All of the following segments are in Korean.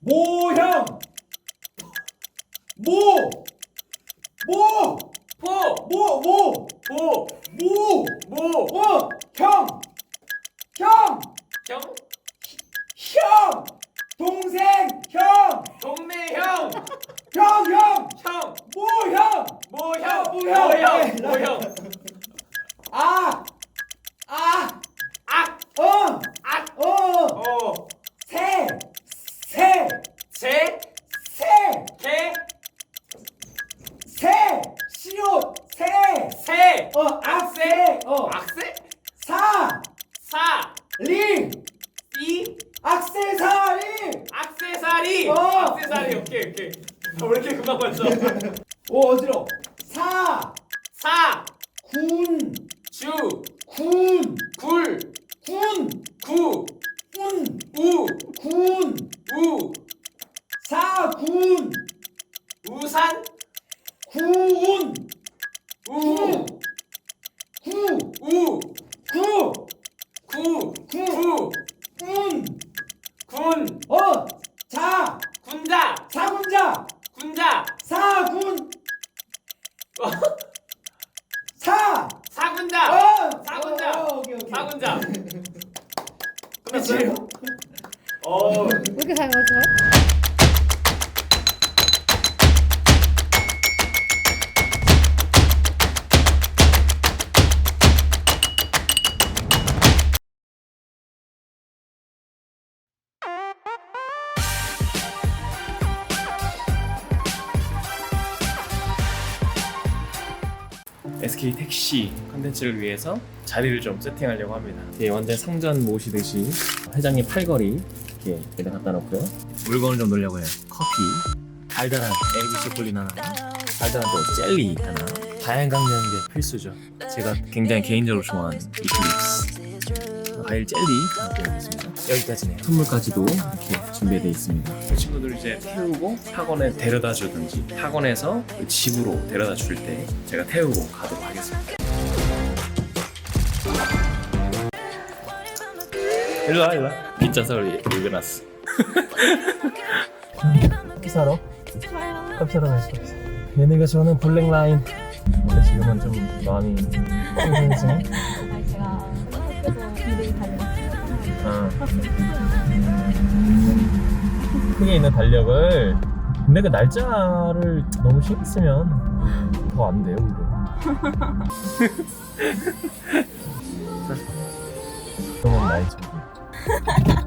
모형 모 형 동생 형 동네형 형 모형 시옷 악세 악세사리 오케이 왜 이렇게 금방 맞죠? 어지러 군 사군 우산 군 군자 사군 사군자 끝났어요? 왜 이렇게 잘 맞아요? SK 택시 컨텐츠를 위해서 자리를 좀 세팅하려고 합니다. 예, 완전 상전 모시듯이 회장님 팔걸이 이렇게 여기다 갖다 놓고요. 물건을 좀 놓으려고 해요. 커피, 달달한 ABC 콜린 하나, 달달한 또 젤리 하나. 다양한 강렬한 게 필수죠. 제가 굉장히 개인적으로 좋아하는 이클립스 과일 젤리 하나 있습니다. 여기까지네요. 선물까지도 이렇게 준비되어 있습니다. 친구들 이제 태우고 학원에 데려다 주든지 학원에서 집으로 데려다 줄 때 제가 태우고 가도록 하겠습니다. 일로와 피자 서울 읽어놨어. 커피 사러? 커피 사러 가시죠. 얘네가 좋아하는 블랙 라인. 근데 지금은 좀 마음이 싱싱해. 제가 학교에서 길을 다녔어요. 크게 있는 달력을. 근데 그 날짜를 너무 신경 쓰면 더 안 돼요, 오히려. 그러면 나이 좀.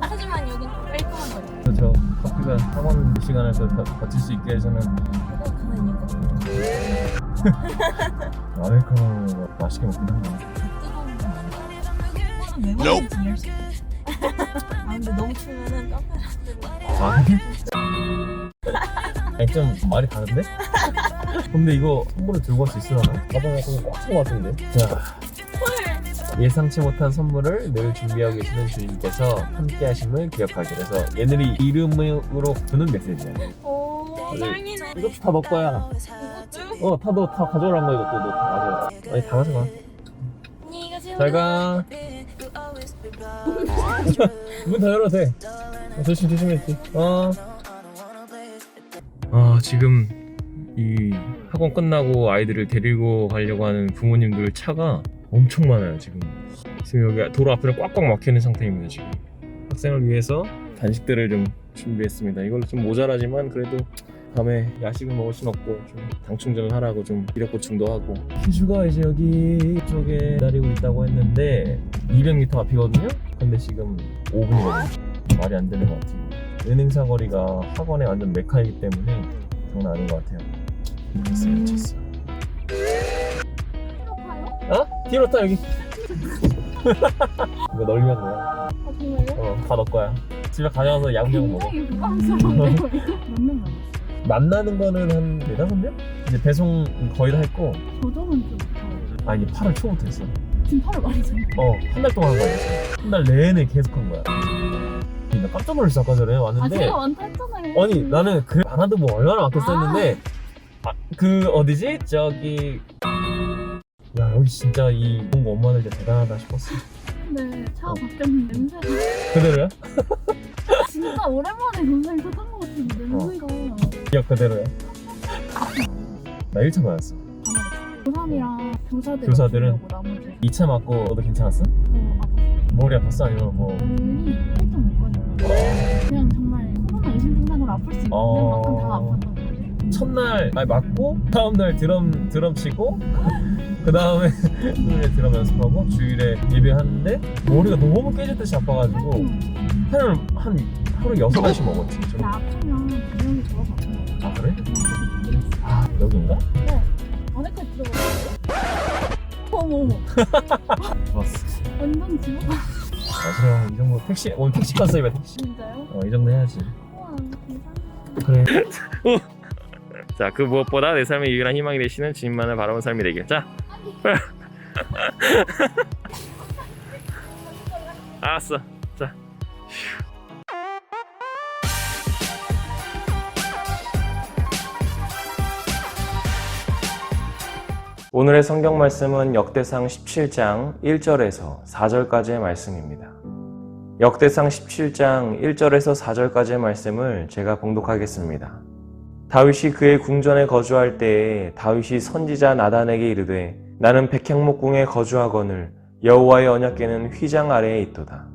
하지만 여긴 좀 깔끔한 거예요. 그렇죠. 커피가 학원 시간을 버틸 수 있게 해서는 그거 가만히 있거든요. 아메리카노 맛있게 먹긴 한데. 뜨거운 거. 그거는 왜 먹는지 이해할 수 있어요. 근데 너무 추면은 카페 아니 좀 말이 다른데? 근데 이거 선물을 들고 갈 수 있으려나? 가방에 꽉 찬 것 같은데? 자, 예상치 못한 선물을 늘 준비하고 계시는 주인께서 함께 하심을 기억하기. 그래서 얘들이 이름으로 주는 메시지야. 오, 짱이네. 이것도 다 너 거야. 이것도? 다 너 다 가져오란 거. 이것도 너 다 가져와. 아니 다 가져가. 안녕히 가세요. 잘 가. 문 다 열어도 돼. 조심했지. 지금 이 학원 끝나고 아이들을 데리고 가려고 하는 부모님들 차가 엄청 많아요. 지금 여기 도로 앞에는 꽉꽉 막혀있는 상태입니다. 지금 학생을 위해서 간식들을 좀 준비했습니다. 이걸로 좀 모자라지만 그래도 밤에 야식을 먹을 순 없고 좀 당 충전을 하라고 좀 기력 보충도 하고. 희주가 이제 여기 쪽에 기다리고 있다고 했는데 200m 앞이거든요. 근데 지금 5분이거든요. 말이 안 되는 것 같아요. 은행사 거리가 학원에 완전 메카이기 때문에 장난 아닌 것 같아요. 미쳤어. 뒤로 타 여기. 이거 널 위한 거야. 아, 정말요? 다 너 거야. 집에 가져와서 야금야금 먹어. 굉장히 부담스러운데 이거 몇명 남았어요? 만나는 거는 한 4-5명? 이제 배송 거의 다 했고. 저점은 좀 못하고 아니 8월 초부터 했어. 지금 8월 말이잖아요. 한 달 동안 한 거야. 한 달 내내 계속 한 거야. 나 깜짝 놀랐어. 아까 전에 왔는데. 제가 많다 했잖아요. 아니 나는 그 안 와도 뭐 얼마나 많겠어 했는데 그 어디지? 저기 야 여기 진짜 이 동구 엄마들 진짜 대단하다 싶었어. 근데 차가 바뀌었는데 냄새가 그대로야? 진짜 오랜만에 동생이 탔던 것 같아요. 우리가 기억 그대로야. 나 1차 맞았어. 고3이랑 교사들 교사들은? 나머지 2차 맞고 너도 괜찮았어? 아팠어. 머리 아팠어? 아니면 뭐? 멀리 살짝 못 가요. 그냥 정말 코로나 유심 증상으로 아플 수 있는 만큼 다 아팠던 거예요. 첫날 맞고 다음날 드럼 치고 그 다음에 토요일에 드럼 연습하고 주일에 예배하는데 머리가 너무 깨졌듯이 아파가지고 하루 6번씩 먹었지. 근데 아프면 기분이 좋아서 아픈 거예요. 아 그래? 아 여긴가? 네. 안에까지 들어갔어요? 어머 좋았어. 완전 지옥. 그럼 이 정도 택시 오늘 택시 컨셉이야 택시. 진짜요? 이 정도 해야지. 우와 그래. 자, 그 무엇보다 내 삶의 유일한 희망이 되시는 주님만을 바라보는 삶이 되길. 자, 알았어. 자. 오늘의 성경 말씀은 역대상 17장 1절에서 4절까지의 말씀입니다. 역대상 17장 1절에서 4절까지의 말씀을 제가 봉독하겠습니다. 다윗이 그의 궁전에 거주할 때에 다윗이 선지자 나단에게 이르되 나는 백향목궁에 거주하거늘 여호와의 언약궤는 휘장 아래에 있도다.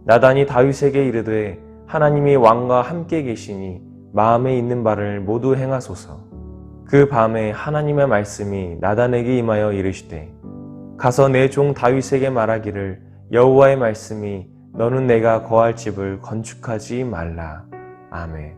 나단이 다윗에게 이르되 하나님이 왕과 함께 계시니 마음에 있는 바를 모두 행하소서. 그 밤에 하나님의 말씀이 나단에게 임하여 이르시되 가서 내 종 다윗에게 말하기를 여호와의 말씀이 너는 내가 거할 집을 건축하지 말라. 아멘.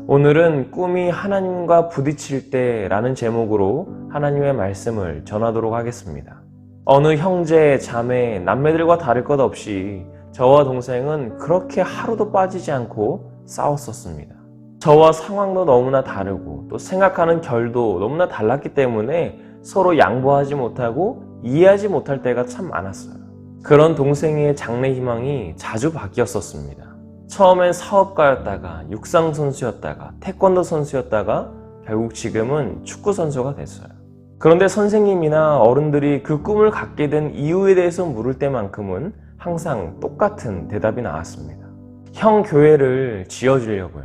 오늘은 꿈이 하나님과 부딪힐 때라는 제목으로 하나님의 말씀을 전하도록 하겠습니다. 어느 형제, 자매, 남매들과 다를 것 없이 저와 동생은 그렇게 하루도 빠지지 않고 싸웠었습니다. 저와 상황도 너무나 다르고 또 생각하는 결도 너무나 달랐기 때문에 서로 양보하지 못하고 이해하지 못할 때가 참 많았어요. 그런 동생의 장래 희망이 자주 바뀌었었습니다. 처음엔 사업가였다가 육상 선수였다가 태권도 선수였다가 결국 지금은 축구 선수가 됐어요. 그런데 선생님이나 어른들이 그 꿈을 갖게 된 이유에 대해서 물을 때만큼은 항상 똑같은 대답이 나왔습니다. 형 교회를 지어주려고요.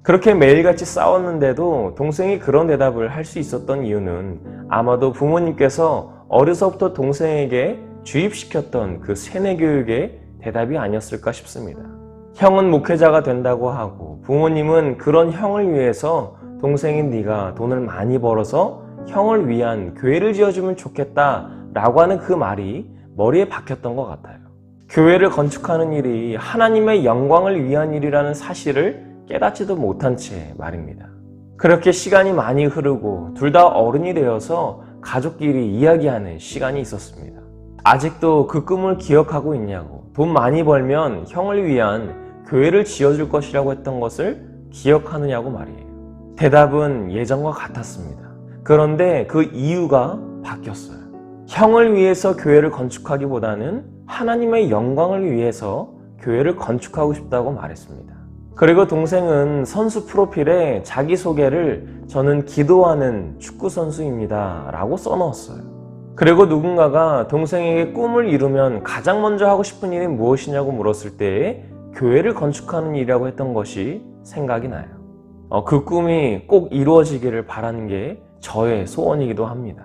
그렇게 매일같이 싸웠는데도 동생이 그런 대답을 할 수 있었던 이유는 아마도 부모님께서 어려서부터 동생에게 주입시켰던 그 세뇌 교육의 대답이 아니었을까 싶습니다. 형은 목회자가 된다고 하고 부모님은 그런 형을 위해서 동생인 네가 돈을 많이 벌어서 형을 위한 교회를 지어주면 좋겠다 라고 하는 그 말이 머리에 박혔던 것 같아요. 교회를 건축하는 일이 하나님의 영광을 위한 일이라는 사실을 깨닫지도 못한 채 말입니다. 그렇게 시간이 많이 흐르고 둘 다 어른이 되어서 가족끼리 이야기하는 시간이 있었습니다. 아직도 그 꿈을 기억하고 있냐고, 돈 많이 벌면 형을 위한 교회를 지어줄 것이라고 했던 것을 기억하느냐고 말이에요. 대답은 예전과 같았습니다. 그런데 그 이유가 바뀌었어요. 형을 위해서 교회를 건축하기보다는 하나님의 영광을 위해서 교회를 건축하고 싶다고 말했습니다. 그리고 동생은 선수 프로필에 자기소개를 저는 기도하는 축구선수입니다 라고 써넣었어요. 그리고 누군가가 동생에게 꿈을 이루면 가장 먼저 하고 싶은 일이 무엇이냐고 물었을 때에 교회를 건축하는 일이라고 했던 것이 생각이 나요. 그 꿈이 꼭 이루어지기를 바라는 게 저의 소원이기도 합니다.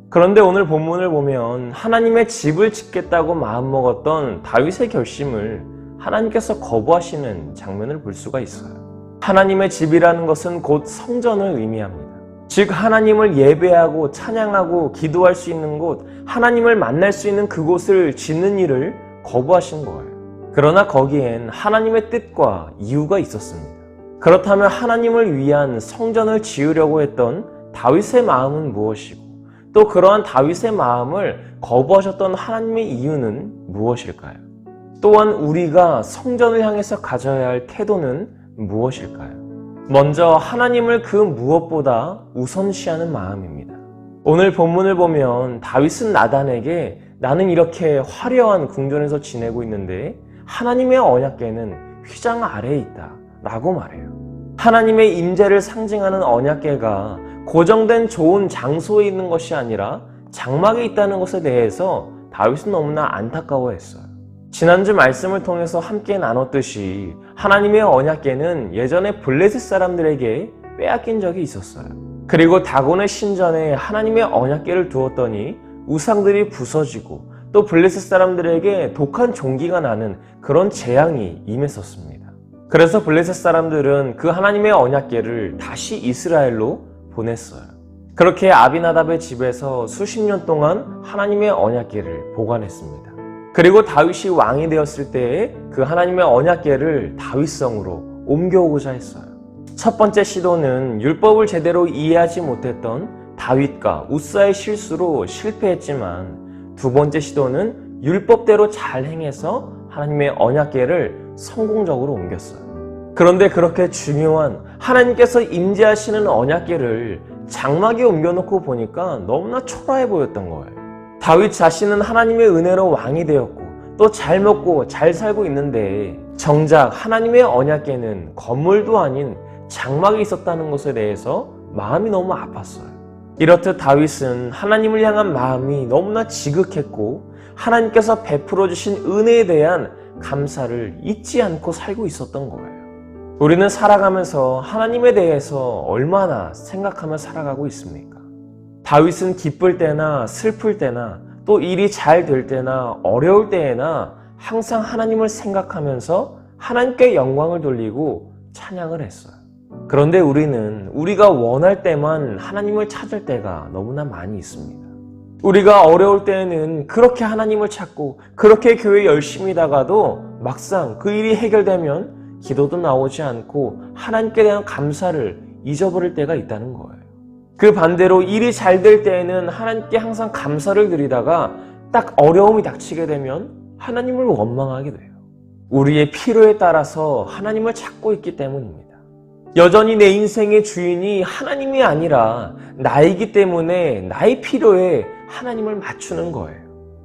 그런데 오늘 본문을 보면 하나님의 집을 짓겠다고 마음먹었던 다윗의 결심을 하나님께서 거부하시는 장면을 볼 수가 있어요. 하나님의 집이라는 것은 곧 성전을 의미합니다. 즉 하나님을 예배하고 찬양하고 기도할 수 있는 곳, 하나님을 만날 수 있는 그곳을 짓는 일을 거부하신 거예요. 그러나 거기엔 하나님의 뜻과 이유가 있었습니다. 그렇다면 하나님을 위한 성전을 지으려고 했던 다윗의 마음은 무엇이고 또 그러한 다윗의 마음을 거부하셨던 하나님의 이유는 무엇일까요? 또한 우리가 성전을 향해서 가져야 할 태도는 무엇일까요? 먼저 하나님을 그 무엇보다 우선시하는 마음입니다. 오늘 본문을 보면 다윗은 나단에게 나는 이렇게 화려한 궁전에서 지내고 있는데 하나님의 언약궤는 휘장 아래에 있다 라고 말해요. 하나님의 임재를 상징하는 언약궤가 고정된 좋은 장소에 있는 것이 아니라 장막에 있다는 것에 대해서 다윗은 너무나 안타까워했어요. 지난주 말씀을 통해서 함께 나눴듯이 하나님의 언약궤는 예전에 블레셋 사람들에게 빼앗긴 적이 있었어요. 그리고 다곤의 신전에 하나님의 언약궤를 두었더니 우상들이 부서지고 또 블레셋 사람들에게 독한 종기가 나는 그런 재앙이 임했었습니다. 그래서 블레셋 사람들은 그 하나님의 언약궤를 다시 이스라엘로 보냈어요. 그렇게 아비나답의 집에서 수십 년 동안 하나님의 언약궤를 보관했습니다. 그리고 다윗이 왕이 되었을 때에 그 하나님의 언약궤를 다윗성으로 옮겨오고자 했어요. 첫 번째 시도는 율법을 제대로 이해하지 못했던 다윗과 우사의 실수로 실패했지만 두 번째 시도는 율법대로 잘 행해서 하나님의 언약궤를 성공적으로 옮겼어요. 그런데 그렇게 중요한 하나님께서 임재하시는 언약궤를 장막에 옮겨놓고 보니까 너무나 초라해 보였던 거예요. 다윗 자신은 하나님의 은혜로 왕이 되었고 또 잘 먹고 잘 살고 있는데 정작 하나님의 언약궤는 건물도 아닌 장막에 있었다는 것에 대해서 마음이 너무 아팠어요. 이렇듯 다윗은 하나님을 향한 마음이 너무나 지극했고 하나님께서 베풀어 주신 은혜에 대한 감사를 잊지 않고 살고 있었던 거예요. 우리는 살아가면서 하나님에 대해서 얼마나 생각하며 살아가고 있습니까? 다윗은 기쁠 때나 슬플 때나 또 일이 잘 될 때나 어려울 때에나 항상 하나님을 생각하면서 하나님께 영광을 돌리고 찬양을 했어요. 그런데 우리는 우리가 원할 때만 하나님을 찾을 때가 너무나 많이 있습니다. 우리가 어려울 때에는 그렇게 하나님을 찾고 그렇게 교회 열심히 나가도 막상 그 일이 해결되면 기도도 나오지 않고 하나님께 대한 감사를 잊어버릴 때가 있다는 거예요. 그 반대로 일이 잘 될 때에는 하나님께 항상 감사를 드리다가 딱 어려움이 닥치게 되면 하나님을 원망하게 돼요. 우리의 필요에 따라서 하나님을 찾고 있기 때문입니다. 여전히 내 인생의 주인이 하나님이 아니라 나이기 때문에 나의 필요에 하나님을 맞추는 거예요.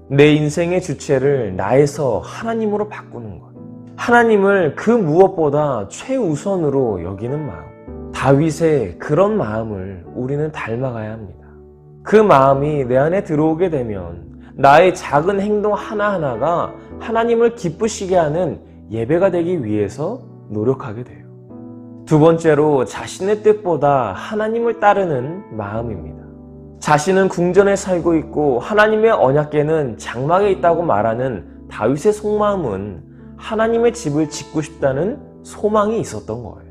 내 인생의 주체를 나에서 하나님으로 바꾸는 것. 하나님을 그 무엇보다 최우선으로 여기는 마음. 다윗의 그런 마음을 우리는 닮아가야 합니다. 그 마음이 내 안에 들어오게 되면 나의 작은 행동 하나하나가 하나님을 기쁘시게 하는 예배가 되기 위해서 노력하게 돼요. 두 번째로 자신의 뜻보다 하나님을 따르는 마음입니다. 자신은 궁전에 살고 있고 하나님의 언약궤는 장막에 있다고 말하는 다윗의 속마음은 하나님의 집을 짓고 싶다는 소망이 있었던 거예요.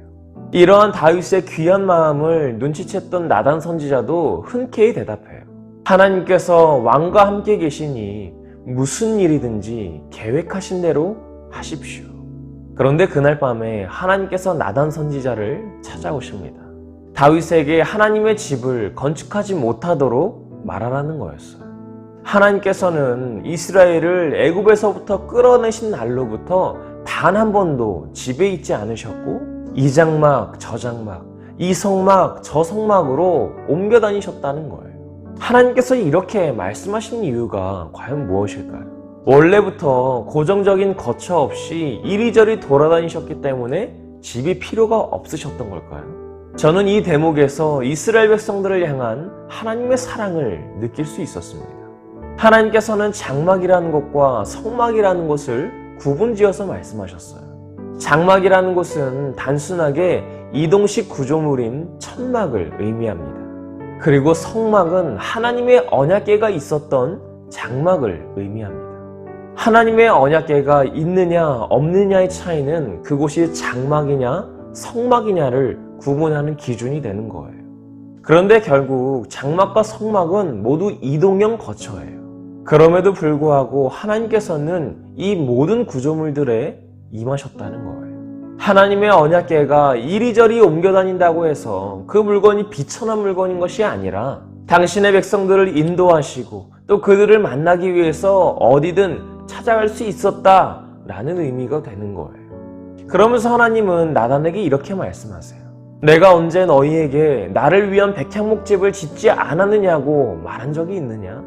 이러한 다윗의 귀한 마음을 눈치챘던 나단 선지자도 흔쾌히 대답해요. 하나님께서 왕과 함께 계시니 무슨 일이든지 계획하신 대로 하십시오. 그런데 그날 밤에 하나님께서 나단 선지자를 찾아오십니다. 다윗에게 하나님의 집을 건축하지 못하도록 말하라는 거였어요. 하나님께서는 이스라엘을 애굽에서부터 끌어내신 날로부터 단 한 번도 집에 있지 않으셨고 이 장막, 저 장막, 이 성막, 저 성막으로 옮겨 다니셨다는 거예요. 하나님께서 이렇게 말씀하신 이유가 과연 무엇일까요? 원래부터 고정적인 거처 없이 이리저리 돌아다니셨기 때문에 집이 필요가 없으셨던 걸까요? 저는 이 대목에서 이스라엘 백성들을 향한 하나님의 사랑을 느낄 수 있었습니다. 하나님께서는 장막이라는 것과 성막이라는 것을 구분지어서 말씀하셨어요. 장막이라는 것은 단순하게 이동식 구조물인 천막을 의미합니다. 그리고 성막은 하나님의 언약궤가 있었던 장막을 의미합니다. 하나님의 언약궤가 있느냐 없느냐의 차이는 그곳이 장막이냐 성막이냐를 구분하는 기준이 되는 거예요. 그런데 결국 장막과 성막은 모두 이동형 거처예요. 그럼에도 불구하고 하나님께서는 이 모든 구조물들에 임하셨다는 거예요. 하나님의 언약궤가 이리저리 옮겨 다닌다고 해서 그 물건이 비천한 물건인 것이 아니라 당신의 백성들을 인도하시고 또 그들을 만나기 위해서 어디든 찾아갈 수 있었다라는 의미가 되는 거예요. 그러면서 하나님은 나단에게 이렇게 말씀하세요. 내가 언제 너희에게 나를 위한 백향목집을 짓지 않았느냐고 말한 적이 있느냐?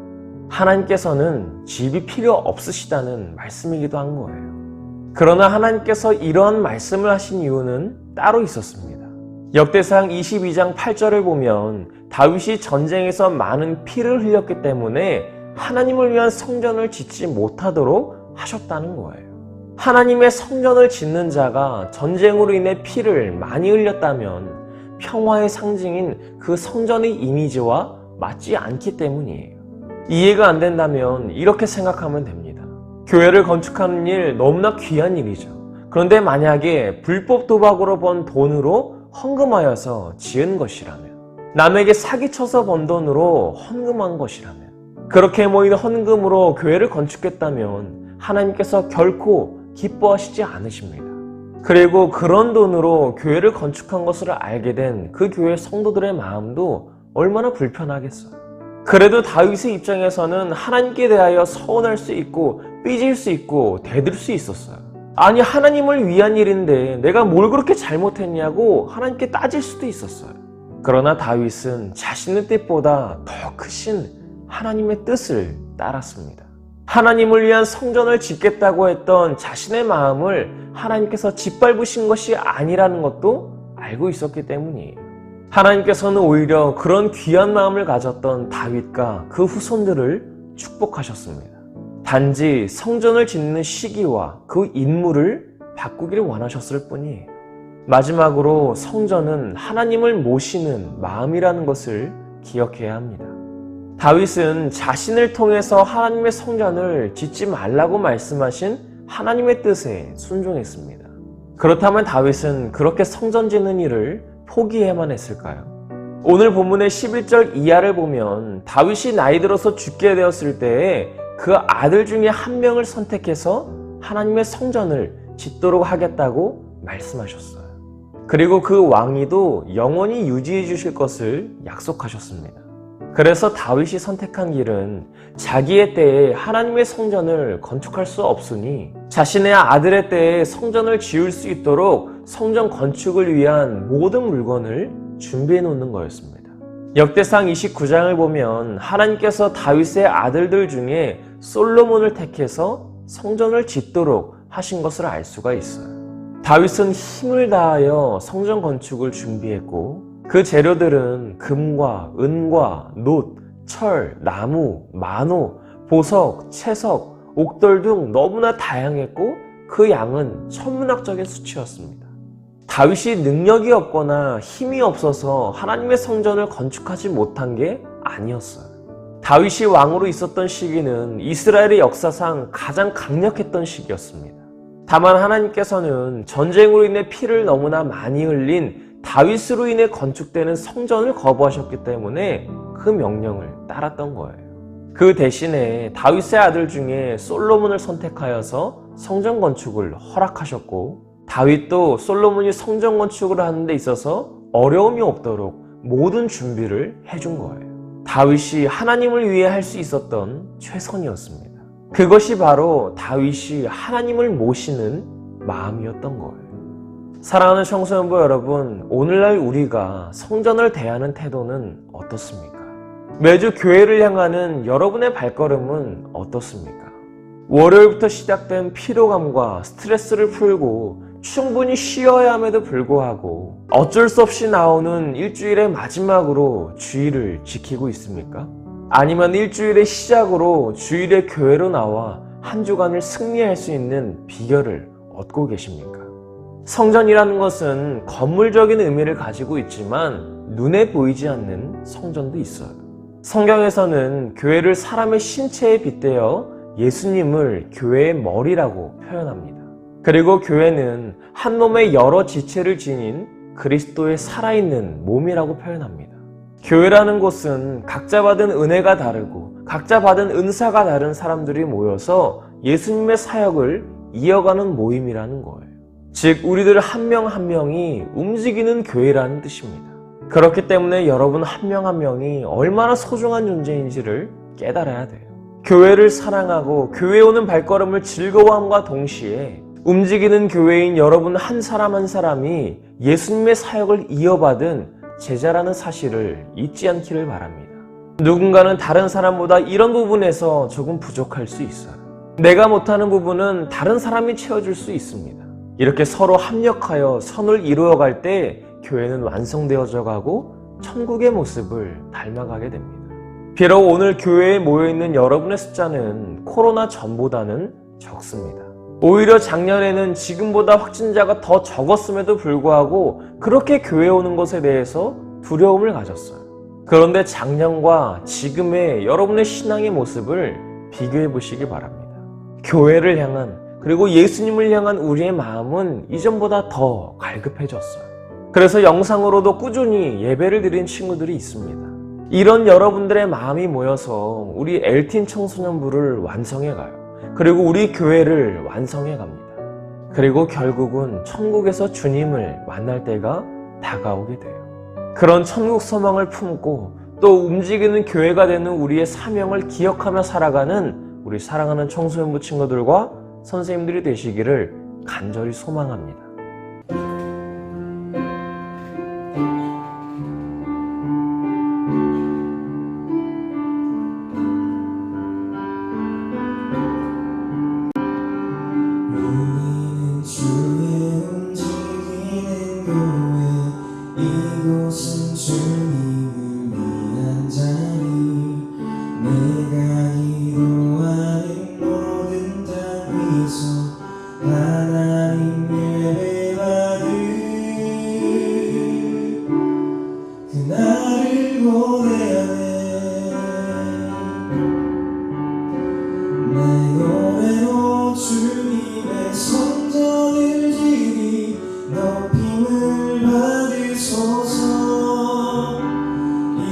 하나님께서는 집이 필요 없으시다는 말씀이기도 한 거예요. 그러나 하나님께서 이러한 말씀을 하신 이유는 따로 있었습니다. 역대상 22장 8절을 보면 다윗이 전쟁에서 많은 피를 흘렸기 때문에 하나님을 위한 성전을 짓지 못하도록 하셨다는 거예요. 하나님의 성전을 짓는 자가 전쟁으로 인해 피를 많이 흘렸다면 평화의 상징인 그 성전의 이미지와 맞지 않기 때문이에요. 이해가 안 된다면 이렇게 생각하면 됩니다. 교회를 건축하는 일 너무나 귀한 일이죠. 그런데 만약에 불법 도박으로 번 돈으로 헌금하여서 지은 것이라면, 남에게 사기쳐서 번 돈으로 헌금한 것이라면, 그렇게 모인 헌금으로 교회를 건축했다면 하나님께서 결코 기뻐하시지 않으십니다. 그리고 그런 돈으로 교회를 건축한 것을 알게 된 그 교회 성도들의 마음도 얼마나 불편하겠어요. 그래도 다윗의 입장에서는 하나님께 대하여 서운할 수 있고 삐질 수 있고 대들 수 있었어요. 아니, 하나님을 위한 일인데 내가 뭘 그렇게 잘못했냐고 하나님께 따질 수도 있었어요. 그러나 다윗은 자신의 뜻보다 더 크신 하나님의 뜻을 따랐습니다. 하나님을 위한 성전을 짓겠다고 했던 자신의 마음을 하나님께서 짓밟으신 것이 아니라는 것도 알고 있었기 때문이에요. 하나님께서는 오히려 그런 귀한 마음을 가졌던 다윗과 그 후손들을 축복하셨습니다. 단지 성전을 짓는 시기와 그 인물을 바꾸기를 원하셨을 뿐이에요. 마지막으로 성전은 하나님을 모시는 마음이라는 것을 기억해야 합니다. 다윗은 자신을 통해서 하나님의 성전을 짓지 말라고 말씀하신 하나님의 뜻에 순종했습니다. 그렇다면 다윗은 그렇게 성전 짓는 일을 포기해야만 했을까요? 오늘 본문의 11절 이하를 보면 다윗이 나이 들어서 죽게 되었을 때에 그 아들 중에 한 명을 선택해서 하나님의 성전을 짓도록 하겠다고 말씀하셨어요. 그리고 그 왕위도 영원히 유지해 주실 것을 약속하셨습니다. 그래서 다윗이 선택한 길은 자기의 때에 하나님의 성전을 건축할 수 없으니 자신의 아들의 때에 성전을 지을 수 있도록 성전 건축을 위한 모든 물건을 준비해 놓는 거였습니다. 역대상 29장을 보면 하나님께서 다윗의 아들들 중에 솔로몬을 택해서 성전을 짓도록 하신 것을 알 수가 있어요. 다윗은 힘을 다하여 성전 건축을 준비했고 그 재료들은 금과 은과 놋, 철, 나무, 만호, 보석, 채석, 옥돌 등 너무나 다양했고 그 양은 천문학적인 수치였습니다. 다윗이 능력이 없거나 힘이 없어서 하나님의 성전을 건축하지 못한 게 아니었어요. 다윗이 왕으로 있었던 시기는 이스라엘의 역사상 가장 강력했던 시기였습니다. 다만 하나님께서는 전쟁으로 인해 피를 너무나 많이 흘린 다윗으로 인해 건축되는 성전을 거부하셨기 때문에 그 명령을 따랐던 거예요. 그 대신에 다윗의 아들 중에 솔로몬을 선택하여서 성전 건축을 허락하셨고, 다윗도 솔로몬이 성전 건축을 하는 데 있어서 어려움이 없도록 모든 준비를 해준 거예요. 다윗이 하나님을 위해 할 수 있었던 최선이었습니다. 그것이 바로 다윗이 하나님을 모시는 마음이었던 거예요. 사랑하는 청소년부 여러분, 오늘날 우리가 성전을 대하는 태도는 어떻습니까? 매주 교회를 향하는 여러분의 발걸음은 어떻습니까? 월요일부터 시작된 피로감과 스트레스를 풀고 충분히 쉬어야 함에도 불구하고 어쩔 수 없이 나오는 일주일의 마지막으로 주일을 지키고 있습니까? 아니면 일주일의 시작으로 주일의 교회로 나와 한 주간을 승리할 수 있는 비결을 얻고 계십니까? 성전이라는 것은 건물적인 의미를 가지고 있지만 눈에 보이지 않는 성전도 있어요. 성경에서는 교회를 사람의 신체에 빗대어 예수님을 교회의 머리라고 표현합니다. 그리고 교회는 한 몸의 여러 지체를 지닌 그리스도의 살아있는 몸이라고 표현합니다. 교회라는 곳은 각자 받은 은혜가 다르고 각자 받은 은사가 다른 사람들이 모여서 예수님의 사역을 이어가는 모임이라는 거예요. 즉 우리들 한 명 한 명이 움직이는 교회라는 뜻입니다. 그렇기 때문에 여러분 한 명 한 명이 얼마나 소중한 존재인지를 깨달아야 돼요. 교회를 사랑하고 교회에 오는 발걸음을 즐거워함과 동시에 움직이는 교회인 여러분 한 사람 한 사람이 예수님의 사역을 이어받은 제자라는 사실을 잊지 않기를 바랍니다. 누군가는 다른 사람보다 이런 부분에서 조금 부족할 수 있어요. 내가 못하는 부분은 다른 사람이 채워줄 수 있습니다. 이렇게 서로 합력하여 선을 이루어갈 때 교회는 완성되어져 가고 천국의 모습을 닮아가게 됩니다. 비록 오늘 교회에 모여있는 여러분의 숫자는 코로나 전보다는 적습니다. 오히려 작년에는 지금보다 확진자가 더 적었음에도 불구하고 그렇게 교회에 오는 것에 대해서 두려움을 가졌어요. 그런데 작년과 지금의 여러분의 신앙의 모습을 비교해 보시기 바랍니다. 교회를 향한, 그리고 예수님을 향한 우리의 마음은 이전보다 더 갈급해졌어요. 그래서 영상으로도 꾸준히 예배를 드린 친구들이 있습니다. 이런 여러분들의 마음이 모여서 우리 엘틴 청소년부를 완성해 가요. 그리고 우리 교회를 완성해 갑니다. 그리고 결국은 천국에서 주님을 만날 때가 다가오게 돼요. 그런 천국 소망을 품고 또 움직이는 교회가 되는 우리의 사명을 기억하며 살아가는 우리 사랑하는 청소년부 친구들과 선생님들이 되시기를 간절히 소망합니다. 우리는 주의 움직이는 교회, 이곳은 주님을 위한 자리. 내가 기도하는 모든 땅 위에서 하나님 예배받을 그날을 고대하네. 내 노래로 주님의 성전을 지리 높임을 받으소서.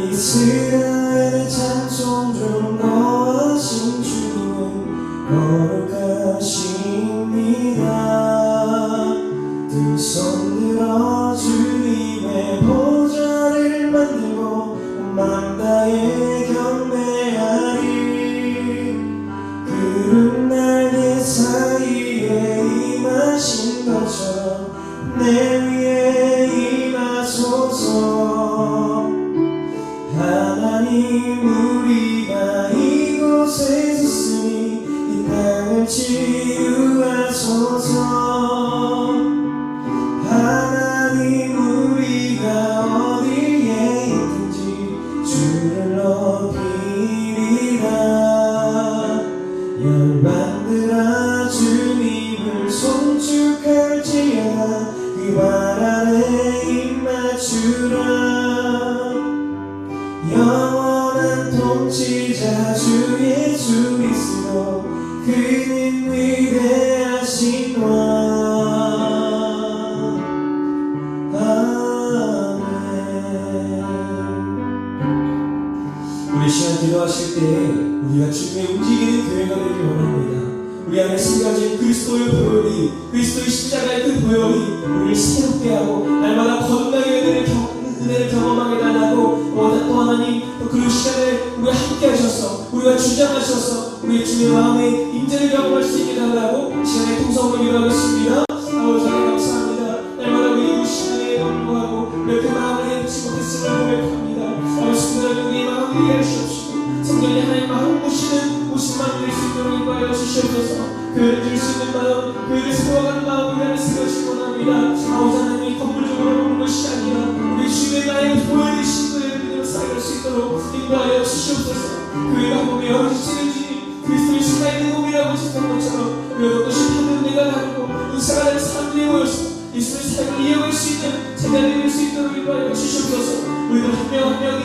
이스라엘의 찬송 중 거하신 주님은 거룩하십니다. 두 손 들어 주님의 보좌를 만들고 온 다해 경배하리. 구름 날개 사이에 임하신 것처럼 내 위에 임하소서. 하나님 우리가 이곳에 있으니 이 땅을 치유하소서. 하나님 우리가 어디에 있든지 주를 높이리라. 열반들아 주님을 송축할지어다. 그 발 아래 입맞추라. 영원한 통치자 주 예수 그리스도, 그는 위대하신 왕. 아멘. 우리 시간 기도하실 때 우리가 주님의 움직이는 교회가 되길 원합니다. 우리 안에 숨겨진 그리스도의 보혈이, 그리스도의 십자가의 그 보혈이 우리를 새롭게 하고 날마다 거듭나게 은혜를 경험하게 달라고 또 하나님 그 시간에 우리가 함께 하셔서 우리가 주장하셔서 우리의 주님의 마음의 임재를 경험할 수 있게 달라고 시간에 통성으로 기도하겠습니다. 아버지 하나님 감사합니다. 날마다 우리 시간에 놀고하고 이렇게 마음을 해치고 했음을 고백합니다. 아버지 순간에 우리의 마음을 이해해 주시옵시고 성령이 하나님 마음 오신 마음 될 수 있도록 인도하여 주시옵소서. 교회를 줄 수 있는 마음, 교회를 세워가는 마음 우리 안에 세워주시기 원합니다. 아버지 하나님이 건물적으로 보는 것이 아니라 우리 주의 나의 보혈이신 그의 믿음을 쌓을 수 있도록 인도하여 주시옵소서. 교회가 몸이 어디지는지 그리스도의 신가 있는 몸이라고 지은 것처럼 우리가 것이 하는 내가 다르고 은사가 다른 사람들이 모여서 예수의 사랑을 이어갈 수 있는 제자들이 될 수 있도록 인도하여 주시옵소서. 우리들 한 명 한 명이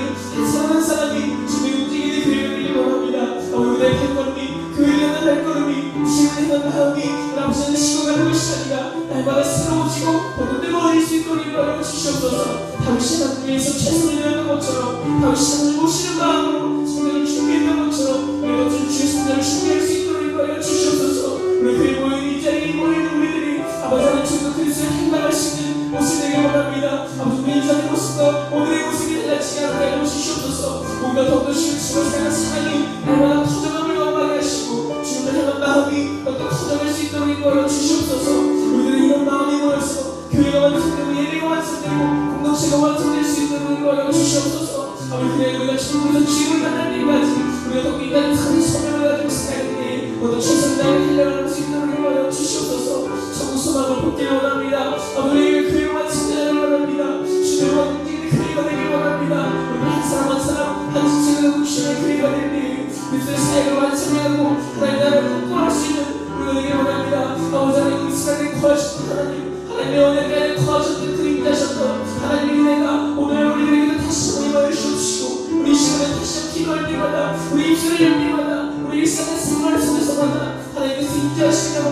한 사람이 주님의 움직이는 교회가 되길 원합니다. 우리들의 발걸음이, 교회를 향한 발걸음이, 주님을 향한 마음이 아버지는 식어가는 것이 아니라 날마다 새로워지고 더 뜨거워질 수 있도록 인도하여 주시옵소서. 당신 하늘에서 최선을 다하는 것처럼 당신을 모시는 마음으로 성령을 준비했던 것처럼 우리가 주의 성령을 준비할 수 있도록 인도하여 주시옵소서. 우리 교회 모인 이 자리에 모이는 우리들이 아버지 하나님 주님과 그리스도를 행방할 수 있는 모습이 되길 원합니다. 아버지 우리 인생의 모습과 오늘의 모습이 달라지게 하여 주시옵소서. 우리가 더욱더 주님을 향한 사랑이 날마다 터져감을 경험하게 하시고 주님을 향한 마음이 더욱더 커져갈 수 있도록 인도하여 주시옵소서. 우리들은 이런 마음이 모여서 교회가 완성되고 예배가 완성되고 공동체가 완성될 수 있도록 인도하여 주시옵소서. 아버지 우리가 천국에서 주님을 만날 때까지 우리가 더욱 인간의 큰 소명을 가지고 살아갈 때에 더욱더 최선을 다해 달려갈 수 있도록 인도하여 주시옵소서. 천국 소망을 붙게 원합니다. 아버지 교회가 완성되기를 원합니다. 주님을 움직이는 교회가 되길 원합니다. 우리 한 사람 한 사람 한 지체가 묵시는 교회가 되니 그리스도의 사역을 완성하고 하나님 나라를 꿈꿔할 수 있는 우리가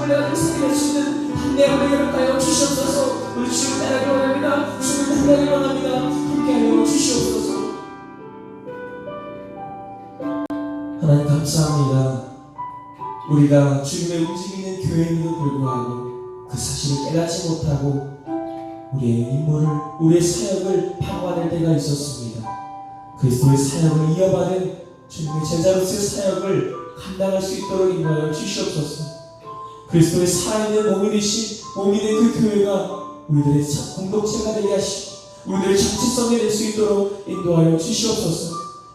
시험을 내가 살릴 수 있는 한대함을 허락하여 주시옵소서. 우리 주님 따라가기 원합니다. 주님 따라가기 원합니다. 함께하여 주시옵소서. 하나님 감사합니다. 우리가 주님의 움직이는 교회임에도 불구하고 그 사실을 깨닫지 못하고 우리의 임무를, 우리의 사역을 방관할 때가 있었습니다. 그리스도의 사역을 이어받은 주님의 제자로서의 사역을 감당할 수 있도록 인도하여 주시옵소서. 그리스도의 살아있는 몸이 되신 그 교회가 우리들의 공동체가 되게 하시고 우리들의 정체성이 될 수 있도록 인도하여 주시옵소서.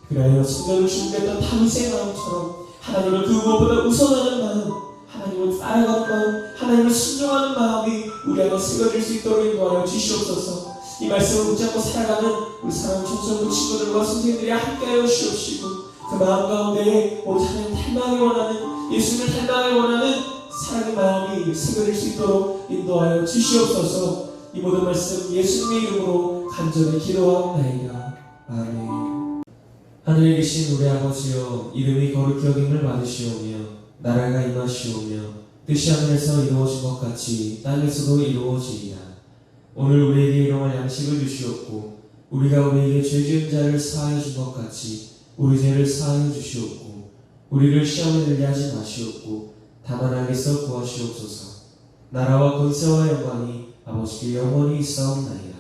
그리하여 성전을 준비했던 다윗의 마음처럼 하나님을 그 무엇보다 우선하는 마음, 하나님을 따라가는 마음, 하나님을 순종하는 마음이 우리 안에 새겨질 수 있도록 인도하여 주시옵소서. 이 말씀을 붙잡고 살아가는 우리 사랑하는 청소년부 친구들과 선생님들이 함께하여 주시옵시고 그 마음 가운데에 오직 하나님 닮아가기 원하는, 예수님을 닮아가기 원하는 사랑의 마음이 새겨질 수 있도록 인도하여 주시옵소서. 이 모든 말씀 예수님의 이름으로 간절히 기도하옵나이다. 아멘. 하늘에 계신 우리 아버지여, 이름이 거룩히 여김을 받으시오며 나라가 임하시오며 뜻이 하늘에서 이루어진 것 같이 땅에서도 이루어지리라. 오늘 우리에게 일용할 양식을 주시옵고 우리가 우리에게 죄 지은 자를 사하여 준 것 같이 우리 죄를 사하여 주시옵고 우리를 시험에 들게 하지 마시옵고 다만 악에서 구하시옵소서. 나라와 권세와 영광이 아버지께 영원히 있사옵나이다.